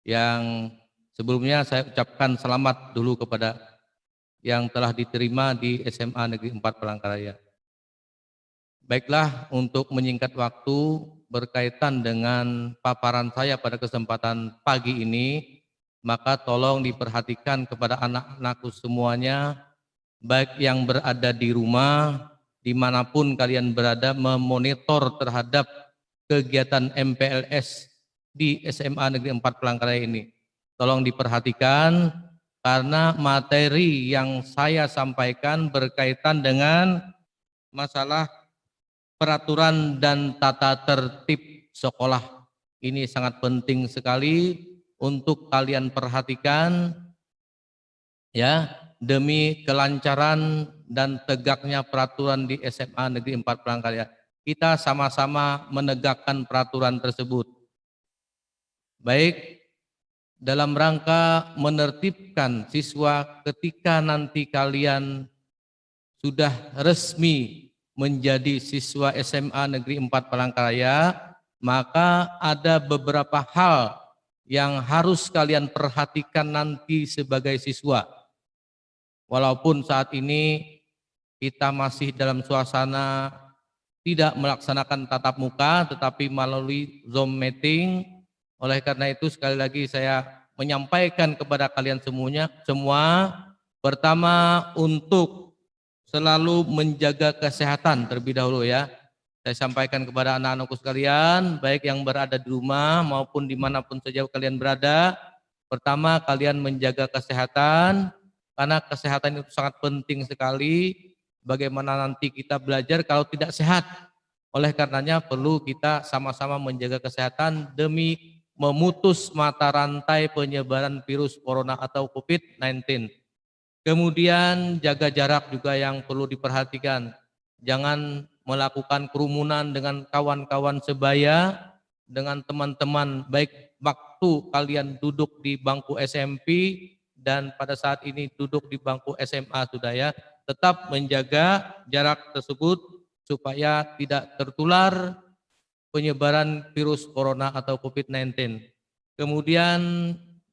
yang sebelumnya saya ucapkan selamat dulu kepada yang telah diterima di SMA Negeri 4 Palangkaraya. Baiklah, untuk menyingkat waktu berkaitan dengan paparan saya pada kesempatan pagi ini, maka tolong diperhatikan kepada anak-anakku semuanya, baik yang berada di rumah, dimanapun kalian berada, memonitor terhadap kegiatan MPLS di SMA Negeri 4 Palangkaraya ini. Tolong diperhatikan karena materi yang saya sampaikan berkaitan dengan masalah peraturan dan tata tertib sekolah. Ini sangat penting sekali untuk kalian perhatikan ya, demi kelancaran dan tegaknya peraturan di SMA Negeri 4 Palangkaraya. Kita sama-sama menegakkan peraturan tersebut. Baik, dalam rangka menertibkan siswa ketika nanti kalian sudah resmi menjadi siswa SMA Negeri 4 Palangkaraya, maka ada beberapa hal yang harus kalian perhatikan nanti sebagai siswa. Walaupun saat ini kita masih dalam suasana tidak melaksanakan tatap muka, tetapi melalui Zoom meeting. Oleh karena itu sekali lagi saya menyampaikan kepada kalian semua, pertama untuk selalu menjaga kesehatan terlebih dahulu ya. Saya sampaikan kepada anak-anakku sekalian, baik yang berada di rumah maupun dimanapun saja kalian berada. Pertama, kalian menjaga kesehatan, karena kesehatan itu sangat penting sekali. Bagaimana nanti kita belajar kalau tidak sehat. Oleh karenanya perlu kita sama-sama menjaga kesehatan demi memutus mata rantai penyebaran virus corona atau COVID-19. Kemudian jaga jarak juga yang perlu diperhatikan. Jangan melakukan kerumunan dengan kawan-kawan sebaya, dengan teman-teman, baik waktu kalian duduk di bangku SMP dan pada saat ini duduk di bangku SMA sudah ya. Tetap menjaga jarak tersebut supaya tidak tertular penyebaran virus corona atau COVID-19. Kemudian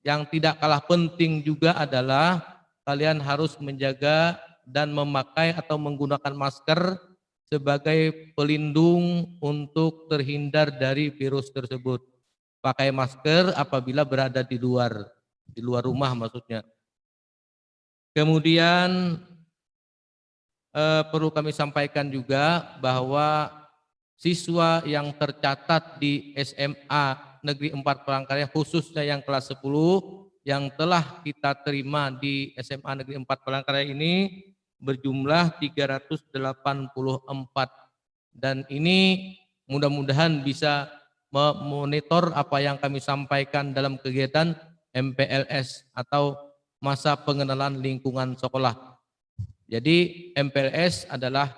yang tidak kalah penting juga adalah kalian harus menjaga dan memakai atau menggunakan masker sebagai pelindung untuk terhindar dari virus tersebut. Pakai masker apabila berada di luar rumah maksudnya. Kemudian perlu kami sampaikan juga bahwa siswa yang tercatat di SMA Negeri 4 Palangkaraya khususnya yang kelas 10 yang telah kita terima di SMA Negeri 4 Palangkaraya ini berjumlah 384 dan ini mudah-mudahan bisa memonitor apa yang kami sampaikan dalam kegiatan MPLS atau masa pengenalan lingkungan sekolah. Jadi MPLS adalah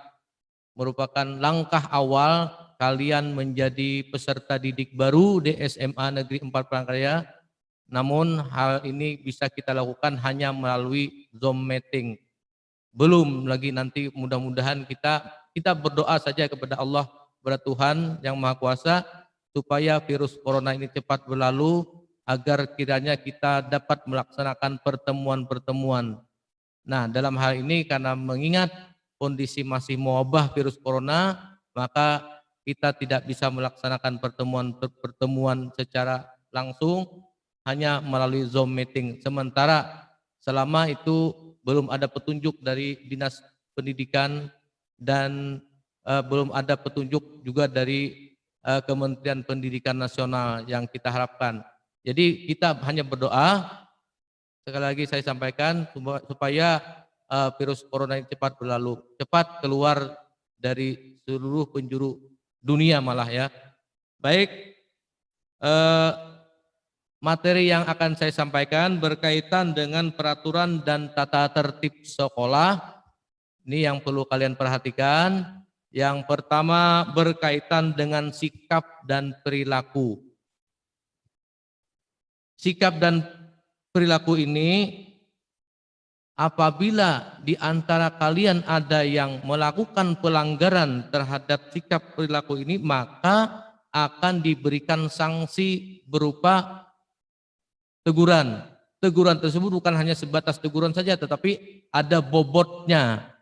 merupakan langkah awal kalian menjadi peserta didik baru di SMA Negeri 4 Palangkaraya. Namun hal ini bisa kita lakukan hanya melalui Zoom meeting. Belum lagi nanti mudah-mudahan kita berdoa saja kepada Allah, kepada Tuhan yang Maha Kuasa supaya virus corona ini cepat berlalu agar kiranya kita dapat melaksanakan pertemuan-pertemuan. Nah, dalam hal ini karena mengingat kondisi masih mewabah virus corona, maka kita tidak bisa melaksanakan pertemuan secara langsung, hanya melalui Zoom meeting. Sementara selama itu belum ada petunjuk dari Dinas Pendidikan dan belum ada petunjuk juga dari Kementerian Pendidikan Nasional yang kita harapkan. Jadi kita hanya berdoa. Sekali lagi saya sampaikan supaya virus corona ini cepat berlalu, cepat keluar dari seluruh penjuru dunia malah ya. Baik, materi yang akan saya sampaikan berkaitan dengan peraturan dan tata tertib sekolah. Ini yang perlu kalian perhatikan. Yang pertama berkaitan dengan sikap dan perilaku. Sikap dan perilaku ini apabila di antara kalian ada yang melakukan pelanggaran terhadap sikap perilaku ini, maka akan diberikan sanksi berupa teguran. Teguran tersebut bukan hanya sebatas teguran saja, tetapi ada bobotnya.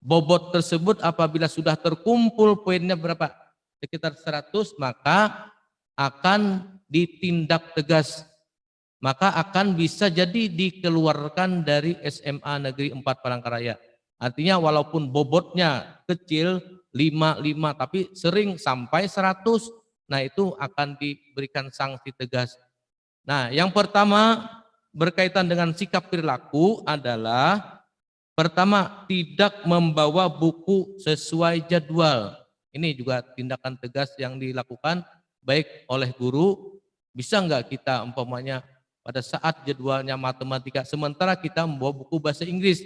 Bobot tersebut apabila sudah terkumpul poinnya berapa? Sekitar 100, maka akan ditindak tegas. Maka akan bisa jadi dikeluarkan dari SMA Negeri 4 Palangkaraya. Artinya walaupun bobotnya kecil 5 tapi sering sampai 100, nah itu akan diberikan sanksi tegas. Nah, yang pertama berkaitan dengan sikap perilaku adalah pertama, tidak membawa buku sesuai jadwal. Ini juga tindakan tegas yang dilakukan baik oleh guru. Bisa enggak kita umpamanya pada saat jadwalnya matematika, sementara kita membawa buku bahasa Inggris.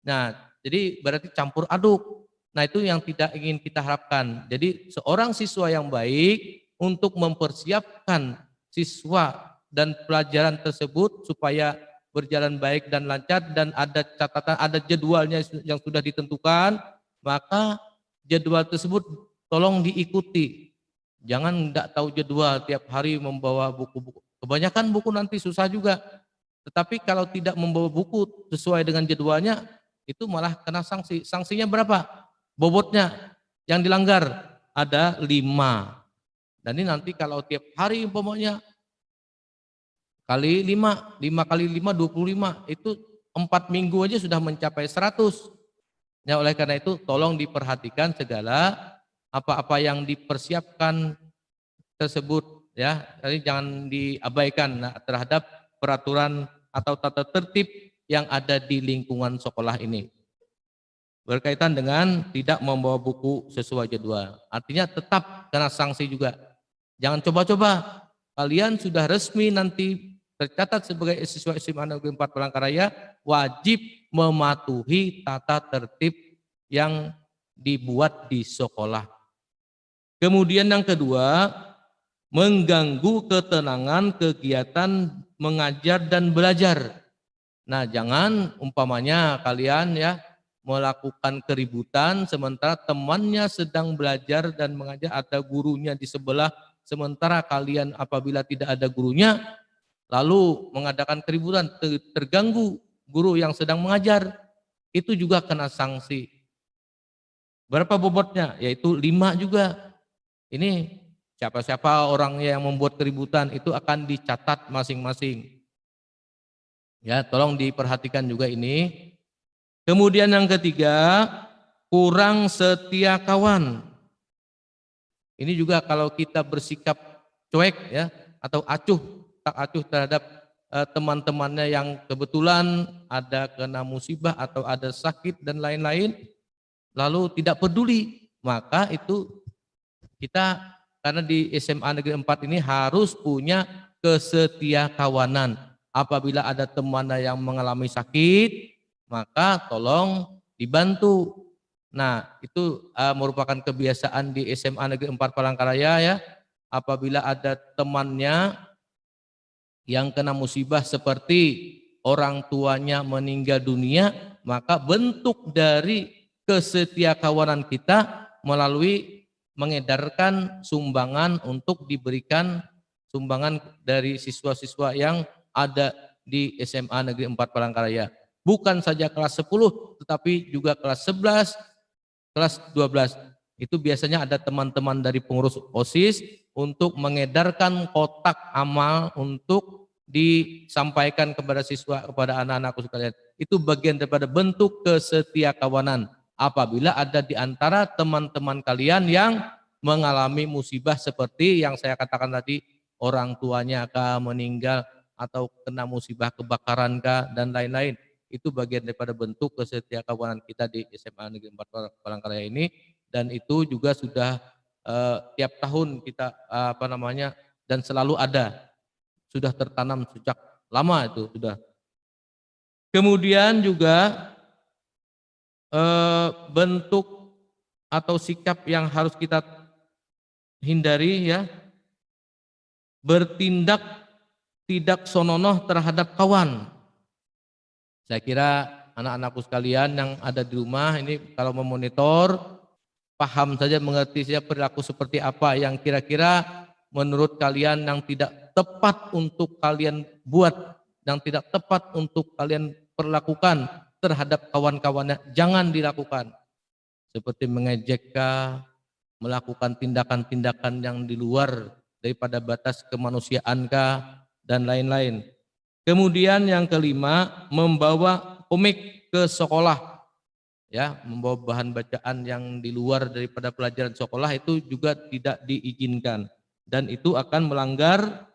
Nah, jadi berarti campur aduk. Nah, itu yang tidak ingin kita harapkan. Jadi seorang siswa yang baik untuk mempersiapkan siswa dan pelajaran tersebut supaya berjalan baik dan lancar dan ada catatan, ada jadwalnya yang sudah ditentukan, maka jadwal tersebut tolong diikuti. Jangan tidak tahu jadwal, tiap hari membawa buku-buku. Kebanyakan buku nanti susah juga. Tetapi kalau tidak membawa buku sesuai dengan jadwalnya, itu malah kena sanksi. Sanksinya berapa? Bobotnya yang dilanggar ada 5. Dan ini nanti kalau tiap hari umpamanya kali 5 kali 5, 25, itu 4 minggu aja sudah mencapai 100. Ya, oleh karena itu tolong diperhatikan segala apa-apa yang dipersiapkan tersebut ya, jadi jangan diabaikan terhadap peraturan atau tata tertib yang ada di lingkungan sekolah ini. Berkaitan dengan tidak membawa buku sesuai jadwal, artinya tetap kena sanksi juga. Jangan coba-coba, kalian sudah resmi nanti tercatat sebagai siswa SMA Negeri 4 Palangkaraya, wajib mematuhi tata tertib yang dibuat di sekolah. Kemudian yang kedua, mengganggu ketenangan kegiatan mengajar dan belajar. Nah, jangan umpamanya kalian ya melakukan keributan sementara temannya sedang belajar dan mengajar, ada gurunya di sebelah, sementara kalian apabila tidak ada gurunya lalu mengadakan keributan, terganggu guru yang sedang mengajar, itu juga kena sanksi. Berapa bobotnya? Yaitu 5 juga. Ini siapa-siapa orangnya yang membuat keributan itu akan dicatat masing-masing. Ya, tolong diperhatikan juga ini. Kemudian yang ketiga, kurang setia kawan. Ini juga kalau kita bersikap cuek ya atau tak acuh terhadap teman-temannya yang kebetulan ada kena musibah atau ada sakit dan lain-lain, lalu tidak peduli, maka itu kita karena di SMA Negeri 4 ini harus punya kesetia kawanan. Apabila ada teman yang mengalami sakit, maka tolong dibantu. Nah, itu merupakan kebiasaan di SMA Negeri 4 Palangkaraya ya. Apabila ada temannya yang kena musibah seperti orang tuanya meninggal dunia, maka bentuk dari kesetia kawanan kita melalui mengedarkan sumbangan untuk diberikan sumbangan dari siswa-siswa yang ada di SMA Negeri 4 Palangkaraya. Bukan saja kelas 10, tetapi juga kelas 11, kelas 12. Itu biasanya ada teman-teman dari pengurus OSIS untuk mengedarkan kotak amal untuk disampaikan kepada siswa, kepada anak-anakku sekalian. Itu bagian daripada bentuk kesetia kawanan. Apabila ada di antara teman-teman kalian yang mengalami musibah seperti yang saya katakan tadi, orang tuanya kah meninggal atau kena musibah kebakaran kah dan lain-lain, itu bagian daripada bentuk kesetia kawanan kita di SMA Negeri 4 Palangkaraya ini, dan itu juga sudah tiap tahun kita dan selalu ada, sudah tertanam sejak lama itu sudah. Kemudian juga bentuk atau sikap yang harus kita hindari ya, bertindak tidak sononoh terhadap kawan. Saya kira anak-anakku sekalian yang ada di rumah ini kalau memonitor, paham saja, mengerti saja perilaku seperti apa yang kira-kira menurut kalian yang tidak tepat untuk kalian buat, yang tidak tepat untuk kalian perlakukan terhadap kawan-kawannya, jangan dilakukan. Seperti mengejek, melakukan tindakan-tindakan yang di luar daripada batas kemanusiaan dan lain-lain. Kemudian yang kelima, membawa komik ke sekolah. Ya, membawa bahan bacaan yang di luar daripada pelajaran sekolah itu juga tidak diizinkan, dan itu akan melanggar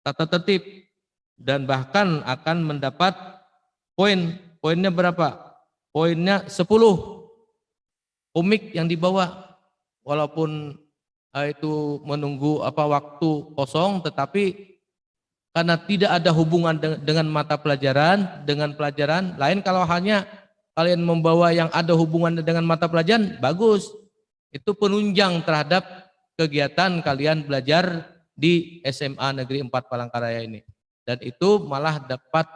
tata tertib dan bahkan akan mendapat poin. Poinnya berapa? Poinnya 10 komik yang dibawa, walaupun itu menunggu waktu kosong, tetapi karena tidak ada hubungan dengan mata pelajaran, dengan pelajaran lain. Kalau hanya kalian membawa yang ada hubungan dengan mata pelajaran, bagus. Itu penunjang terhadap kegiatan kalian belajar di SMA Negeri 4 Palangkaraya ini. Dan itu malah dapat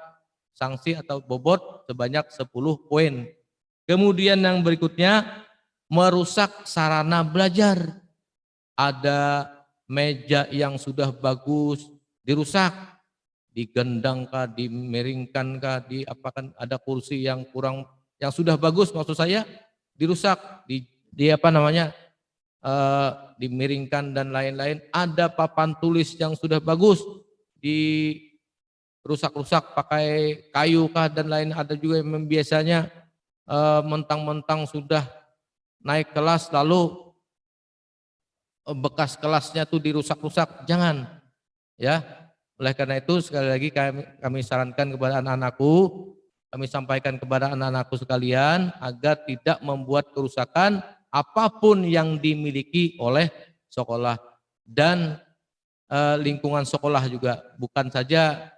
sanksi atau bobot sebanyak 10 poin. Kemudian yang berikutnya, merusak sarana belajar. Ada meja yang sudah bagus dirusak, digendangkah, dimiringkankah, ada kursi yang kurang, yang sudah bagus maksud saya dirusak, dimiringkan dan lain-lain. Ada papan tulis yang sudah bagus dirusak-rusak pakai kayu dan lain. Ada juga yang biasanya mentang-mentang sudah naik kelas lalu bekas kelasnya tuh dirusak-rusak, jangan ya. Oleh karena itu sekali lagi kami sarankan kepada anak-anakku, kami sampaikan kepada anak-anakku sekalian agar tidak membuat kerusakan apapun yang dimiliki oleh sekolah dan lingkungan sekolah juga, bukan saja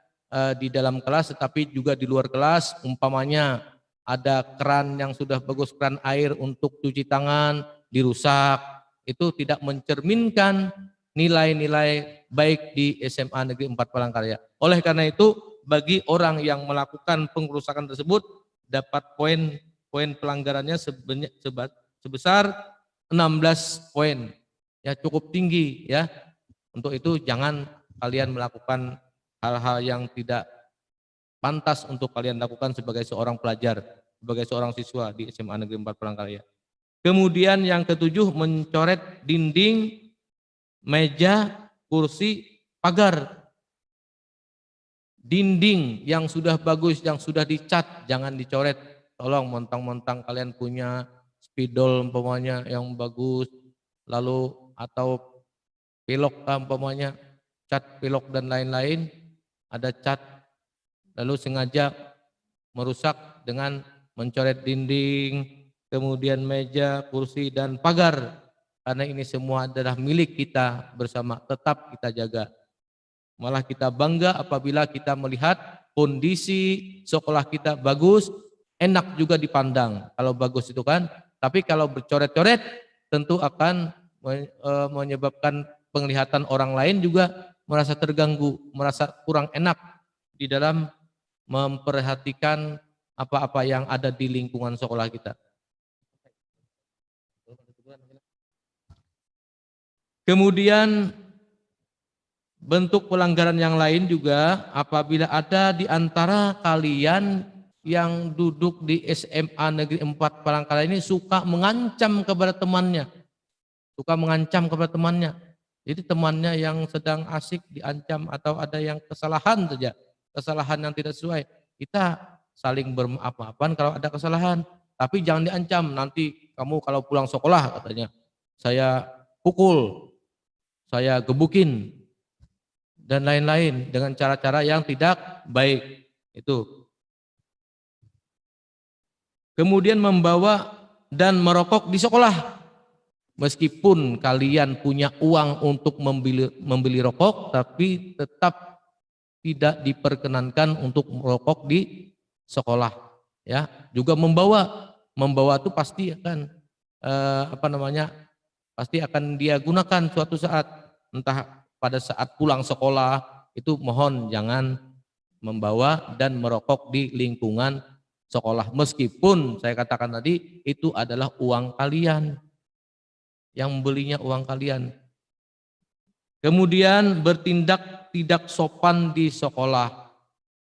di dalam kelas tetapi juga di luar kelas. Umpamanya ada keran yang sudah bagus, keran air untuk cuci tangan dirusak, itu tidak mencerminkan nilai-nilai baik di SMA Negeri 4 Palangkaraya. Oleh karena itu, bagi orang yang melakukan pengerusakan tersebut dapat poin pelanggarannya sebesar 16 poin. Ya, cukup tinggi ya. Untuk itu jangan kalian melakukan hal-hal yang tidak pantas untuk kalian lakukan sebagai seorang pelajar, sebagai seorang siswa di SMA Negeri 4 Palangkaraya. Kemudian yang ketujuh, mencoret dinding, meja, kursi, pagar. Dinding yang sudah bagus, yang sudah dicat, jangan dicoret. Tolong, mentang-mentang kalian punya spidol umpamanya yang bagus, lalu atau pilok umpamanya, cat pilok dan lain-lain, ada cat, lalu sengaja merusak dengan mencoret dinding, kemudian meja, kursi, dan pagar. Karena ini semua adalah milik kita bersama, tetap kita jaga. Malah kita bangga apabila kita melihat kondisi sekolah kita bagus, enak juga dipandang kalau bagus itu kan. Tapi kalau bercoret-coret tentu akan menyebabkan penglihatan orang lain juga merasa terganggu, merasa kurang enak di dalam memperhatikan apa-apa yang ada di lingkungan sekolah kita. Kemudian bentuk pelanggaran yang lain juga, apabila ada di antara kalian yang duduk di SMA Negeri 4 Palangkaraya ini suka mengancam kepada temannya. Suka mengancam kepada temannya. Jadi temannya yang sedang asik diancam, atau ada yang kesalahan saja, kesalahan yang tidak sesuai. Kita saling bermaaf-maafan kalau ada kesalahan, tapi jangan diancam. Nanti kamu kalau pulang sekolah katanya, saya pukul, saya gebukin, dan lain-lain dengan cara-cara yang tidak baik. Itu. Kemudian membawa dan merokok di sekolah. Meskipun kalian punya uang untuk membeli rokok, tapi tetap tidak diperkenankan untuk merokok di sekolah. Ya, juga membawa itu pasti akan pasti akan dia gunakan suatu saat, entah pada saat pulang sekolah. Itu mohon jangan membawa dan merokok di lingkungan sekolah, meskipun saya katakan tadi itu adalah uang kalian, yang belinya uang kalian. Kemudian bertindak tidak sopan di sekolah.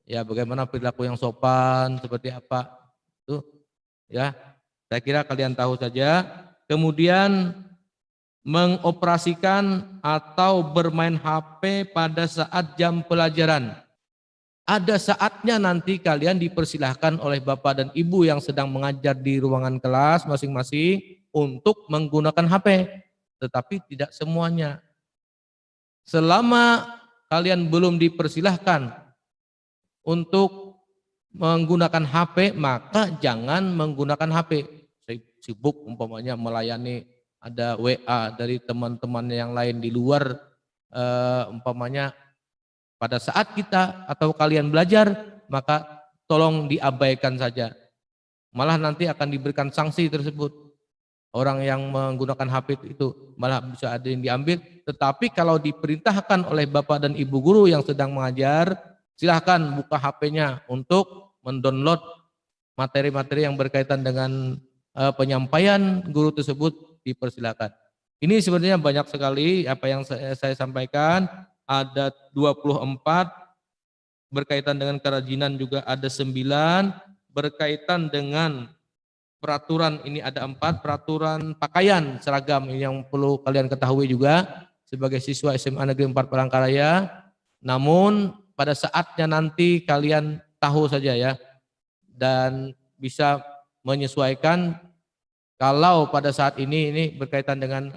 Ya, bagaimana perilaku yang sopan, seperti apa? Tuh, ya. Saya kira kalian tahu saja. Kemudian mengoperasikan atau bermain HP pada saat jam pelajaran. Ada saatnya nanti kalian dipersilahkan oleh Bapak dan Ibu yang sedang mengajar di ruangan kelas masing-masing untuk menggunakan HP. Tetapi tidak semuanya. Selama kalian belum dipersilahkan untuk menggunakan HP, maka jangan menggunakan HP. Sibuk umpamanya melayani ada WA dari teman-teman yang lain di luar, umpamanya pada saat kita atau kalian belajar, maka tolong diabaikan saja. Malah nanti akan diberikan sanksi tersebut. Orang yang menggunakan HP itu malah bisa ada yang diambil. Tetapi kalau diperintahkan oleh Bapak dan Ibu guru yang sedang mengajar, silahkan buka HP-nya untuk mendownload materi-materi yang berkaitan dengan penyampaian guru tersebut, dipersilakan. Ini sebenarnya banyak sekali apa yang saya sampaikan. Ada 24, berkaitan dengan kerajinan juga ada 9, berkaitan dengan peraturan ini ada 4, peraturan pakaian seragam ini yang perlu kalian ketahui juga sebagai siswa SMA Negeri 4 Palangkaraya. Namun pada saatnya nanti kalian tahu saja ya, dan bisa menyesuaikan. Kalau pada saat ini berkaitan dengan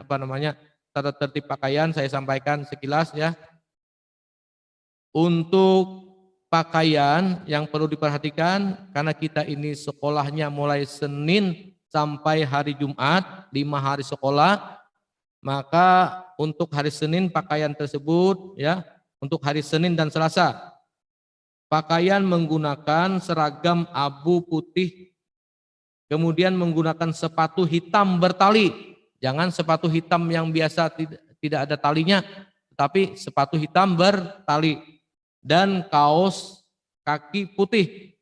tata tertib pakaian, saya sampaikan sekilas ya. Untuk pakaian yang perlu diperhatikan, karena kita ini sekolahnya mulai Senin sampai hari Jumat, 5 hari sekolah, maka untuk hari Senin pakaian tersebut ya, untuk hari Senin dan Selasa, pakaian menggunakan seragam abu putih, kemudian menggunakan sepatu hitam bertali. Jangan sepatu hitam yang biasa tidak ada talinya, tetapi sepatu hitam bertali. Dan kaos kaki putih.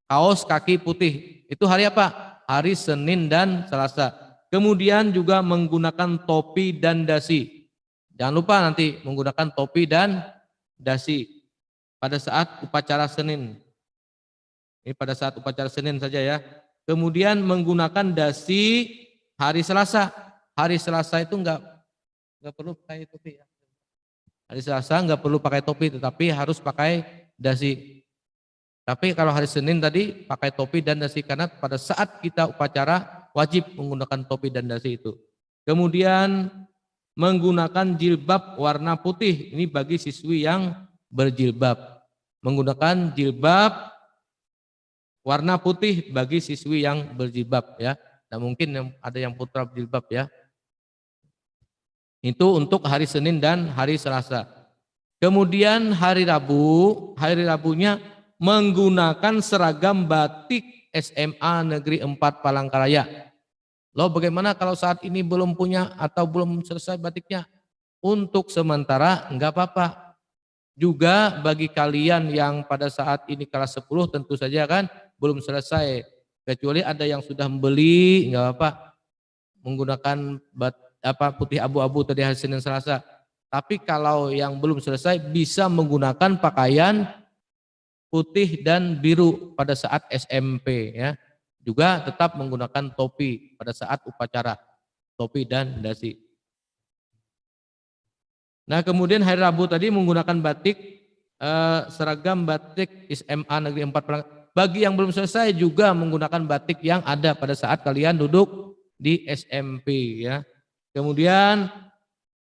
Kaos kaki putih. Itu hari apa? Hari Senin dan Selasa. Kemudian juga menggunakan topi dan dasi. Jangan lupa nanti menggunakan topi dan dasi pada saat upacara Senin. Ini pada saat upacara Senin saja ya. Kemudian menggunakan dasi hari Selasa. Hari Selasa itu enggak perlu pakai topi ya. Hari Selasa enggak perlu pakai topi, tetapi harus pakai dasi. Tapi kalau hari Senin tadi pakai topi dan dasi, karena pada saat kita upacara wajib menggunakan topi dan dasi itu. Kemudian menggunakan jilbab warna putih. Ini bagi siswi yang berjilbab. Menggunakan jilbab warna putih bagi siswi yang berjilbab ya. Nah, mungkin ada yang putra jilbab ya. Itu untuk hari Senin dan hari Selasa. Kemudian hari Rabunya menggunakan seragam batik SMA Negeri 4 Palangkaraya. Loh, bagaimana kalau saat ini belum punya atau belum selesai batiknya? Untuk sementara enggak apa-apa. Juga bagi kalian yang pada saat ini kelas 10 tentu saja kan belum selesai. Kecuali ada yang sudah membeli, enggak apa-apa. Menggunakan putih abu-abu tadi hari Senin Selasa. Tapi kalau yang belum selesai bisa menggunakan pakaian putih dan biru pada saat SMP ya. Juga tetap menggunakan topi pada saat upacara, topi dan dasi. Nah, kemudian hari Rabu tadi menggunakan batik, seragam batik SMA Negeri 4 Palangkaraya. Bagi yang belum selesai juga menggunakan batik yang ada pada saat kalian duduk di SMP ya. Kemudian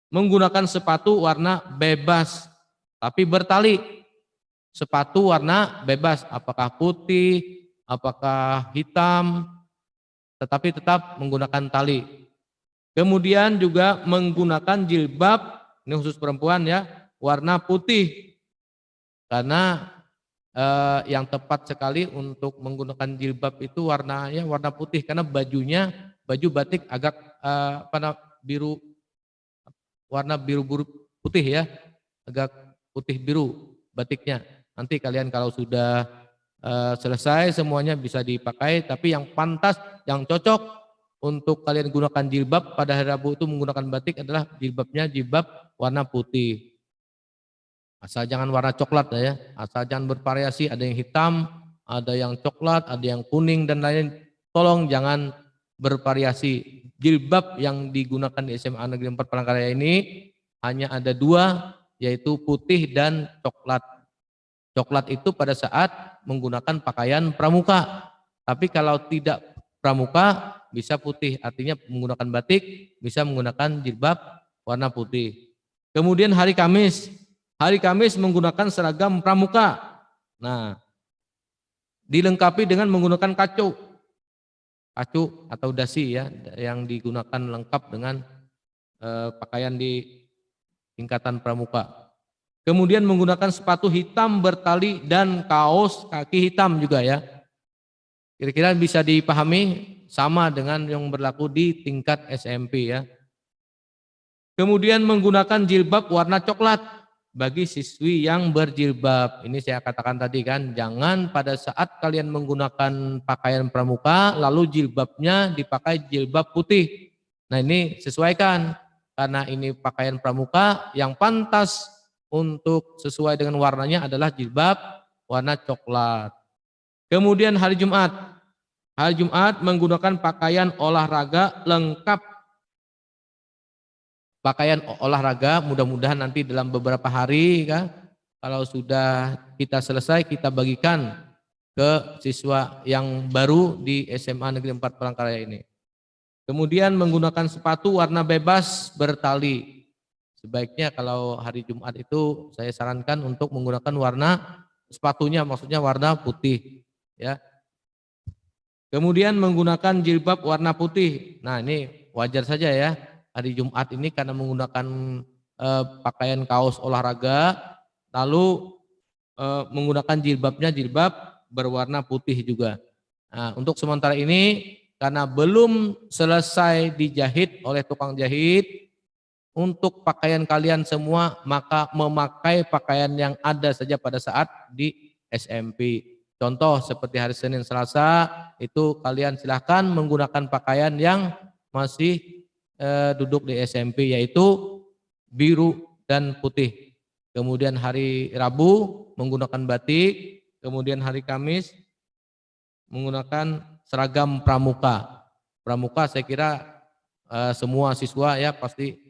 menggunakan sepatu warna bebas tapi bertali. Sepatu warna bebas, apakah putih, apakah hitam, tetapi tetap menggunakan tali. Kemudian juga menggunakan jilbab, ini khusus perempuan ya, warna putih. Karena yang tepat sekali untuk menggunakan jilbab itu warnanya warna putih, karena baju batik agak biru, warna biru putih ya, agak putih biru batiknya. Nanti kalian kalau sudah selesai semuanya bisa dipakai, tapi yang pantas, yang cocok untuk kalian gunakan jilbab pada hari Rabu itu menggunakan batik adalah jilbabnya jilbab warna putih. Asal jangan warna coklat ya, asal jangan bervariasi, ada yang hitam, ada yang coklat, ada yang kuning dan lain. Tolong jangan bervariasi. Jilbab yang digunakan di SMA Negeri 4 Palangkaraya ini hanya ada dua, yaitu putih dan coklat. Coklat itu pada saat menggunakan pakaian pramuka. Tapi kalau tidak pramuka bisa putih, artinya menggunakan batik, bisa menggunakan jilbab warna putih. Kemudian hari Kamis. Hari Kamis menggunakan seragam pramuka. Nah, dilengkapi dengan menggunakan kacu. Kacu atau dasi ya, yang digunakan lengkap dengan pakaian di tingkatan pramuka. Kemudian menggunakan sepatu hitam bertali dan kaos kaki hitam juga ya. Kira-kira bisa dipahami sama dengan yang berlaku di tingkat SMP ya. Kemudian menggunakan jilbab warna coklat bagi siswi yang berjilbab. Ini saya katakan tadi kan, jangan pada saat kalian menggunakan pakaian pramuka lalu jilbabnya dipakai jilbab putih. Nah ini sesuaikan, karena ini pakaian pramuka yang pantas untuk sesuai dengan warnanya adalah jilbab warna coklat. Kemudian hari Jumat. Hari Jumat menggunakan pakaian olahraga lengkap. Pakaian olahraga mudah-mudahan nanti dalam beberapa hari kan, kalau sudah kita selesai kita bagikan ke siswa yang baru di SMA Negeri 4 Palangkaraya ini. Kemudian menggunakan sepatu warna bebas bertali. Sebaiknya kalau hari Jumat itu saya sarankan untuk menggunakan warna sepatunya, maksudnya warna putih ya. Kemudian menggunakan jilbab warna putih. Nah ini wajar saja ya, hari Jumat ini karena menggunakan pakaian kaos olahraga, lalu menggunakan jilbabnya jilbab berwarna putih juga. Nah, untuk sementara ini karena belum selesai dijahit oleh tukang jahit, untuk pakaian kalian semua maka memakai pakaian yang ada saja pada saat di SMP. Contoh seperti hari Senin Selasa itu kalian silahkan menggunakan pakaian yang masih duduk di SMP, yaitu biru dan putih. Kemudian hari Rabu menggunakan batik, kemudian hari Kamis menggunakan seragam pramuka. Pramuka saya kira semua siswa ya pasti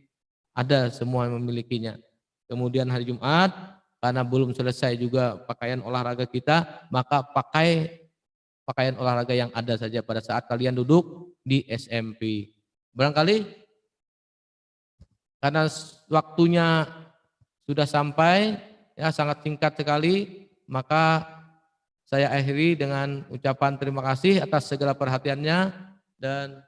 ada semua yang memilikinya. Kemudian hari Jumat karena belum selesai juga pakaian olahraga kita, maka pakai pakaian olahraga yang ada saja pada saat kalian duduk di SMP. Barangkali karena waktunya sudah sampai ya, sangat singkat sekali, maka saya akhiri dengan ucapan terima kasih atas segala perhatiannya, dan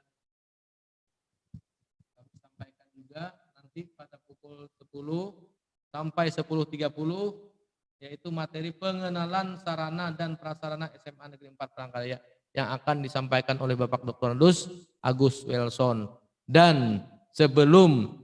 kami sampaikan juga nanti pada pukul 10 sampai 10.30 yaitu materi pengenalan sarana dan prasarana SMA Negeri 4 Palangkaraya yang akan disampaikan oleh Bapak Dr. Agus Wilson. Dan sebelum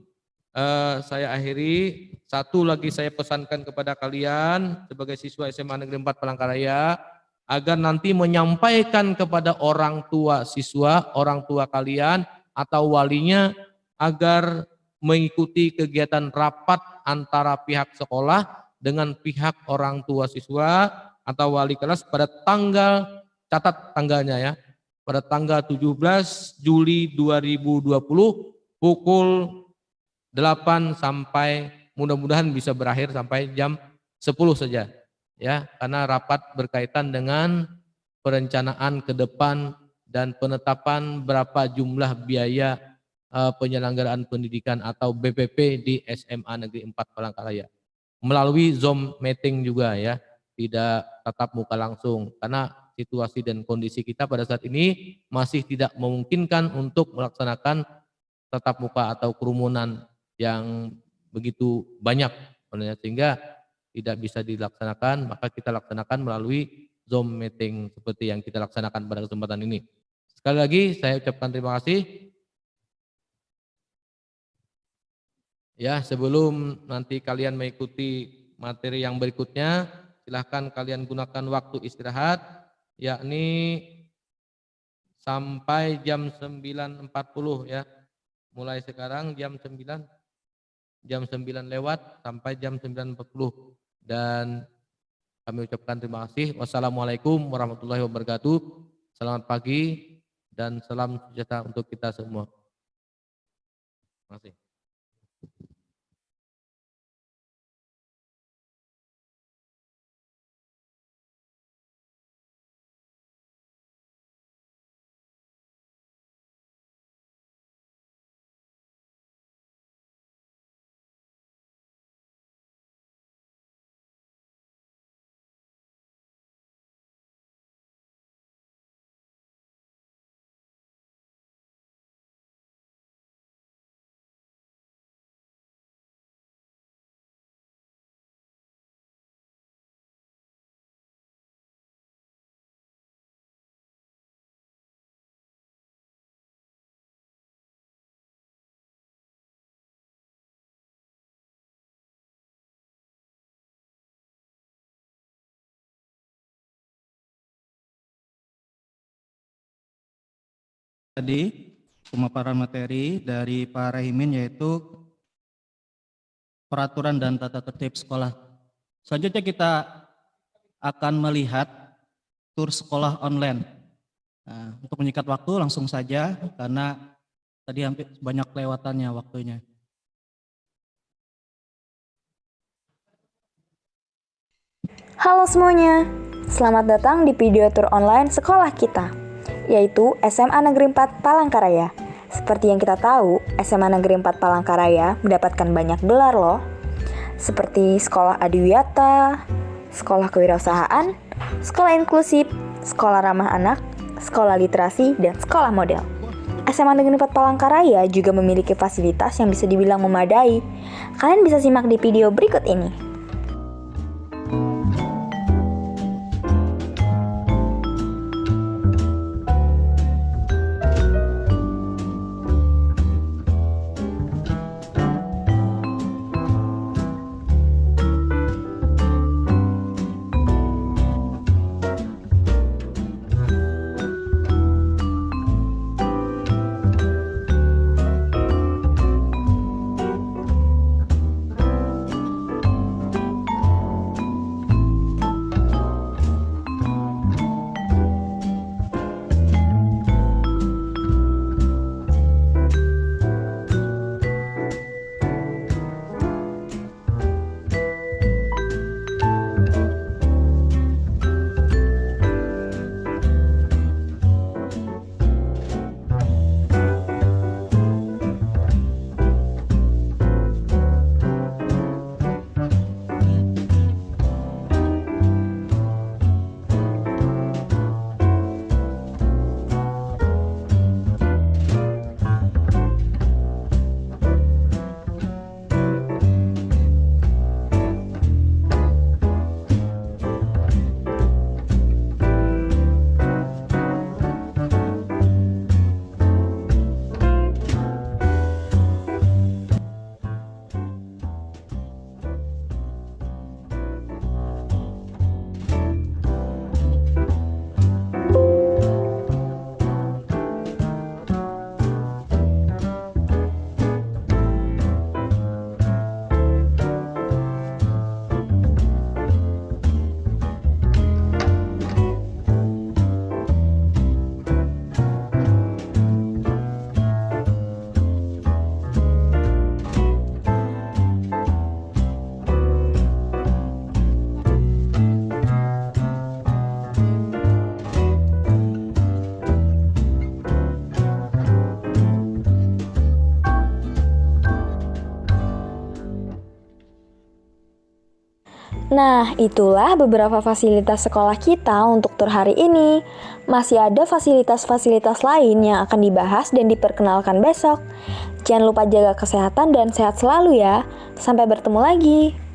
saya akhiri, satu lagi saya pesankan kepada kalian sebagai siswa SMA Negeri 4 Palangkaraya agar nanti menyampaikan kepada orang tua siswa, orang tua kalian atau walinya agar mengikuti kegiatan rapat antara pihak sekolah dengan pihak orang tua siswa atau wali kelas pada tanggal, catat tanggalnya ya, pada tanggal 17 Juli 2020 pukul 8 sampai mudah-mudahan bisa berakhir sampai jam 10 saja ya, karena rapat berkaitan dengan perencanaan ke depan dan penetapan berapa jumlah biaya penyelenggaraan pendidikan atau BPP di SMA Negeri 4 Palangkaraya melalui Zoom meeting juga ya, tidak tatap muka langsung karena situasi dan kondisi kita pada saat ini masih tidak memungkinkan untuk melaksanakan tatap muka atau kerumunan yang begitu banyak, sehingga tidak bisa dilaksanakan, maka kita laksanakan melalui Zoom meeting seperti yang kita laksanakan pada kesempatan ini. Sekali lagi saya ucapkan terima kasih. Ya, sebelum nanti kalian mengikuti materi yang berikutnya, silahkan kalian gunakan waktu istirahat, yakni sampai jam 9.40 ya. Mulai sekarang jam 9 lewat sampai jam 9.40. Dan kami ucapkan terima kasih. Wassalamualaikum warahmatullahi wabarakatuh. Selamat pagi dan salam sejahtera untuk kita semua. Terima kasih. Tadi pemaparan materi dari Pak Rahimin yaitu peraturan dan tata tertib sekolah. Selanjutnya kita akan melihat tur sekolah online. Nah, untuk menyikat waktu langsung saja karena tadi hampir banyak lewatannya waktunya. Halo semuanya, selamat datang di video tur online sekolah kita, yaitu SMA Negeri 4 Palangkaraya. Seperti yang kita tahu, SMA Negeri 4 Palangkaraya mendapatkan banyak gelar loh, seperti Sekolah Adiwiyata, Sekolah Kewirausahaan, Sekolah Inklusif, Sekolah Ramah Anak, Sekolah Literasi, dan Sekolah Model. SMA Negeri 4 Palangkaraya juga memiliki fasilitas yang bisa dibilang memadai. Kalian bisa simak di video berikut ini. Nah, itulah beberapa fasilitas sekolah kita untuk tur hari ini. Masih ada fasilitas-fasilitas lain yang akan dibahas dan diperkenalkan besok. Jangan lupa jaga kesehatan dan sehat selalu ya. Sampai bertemu lagi.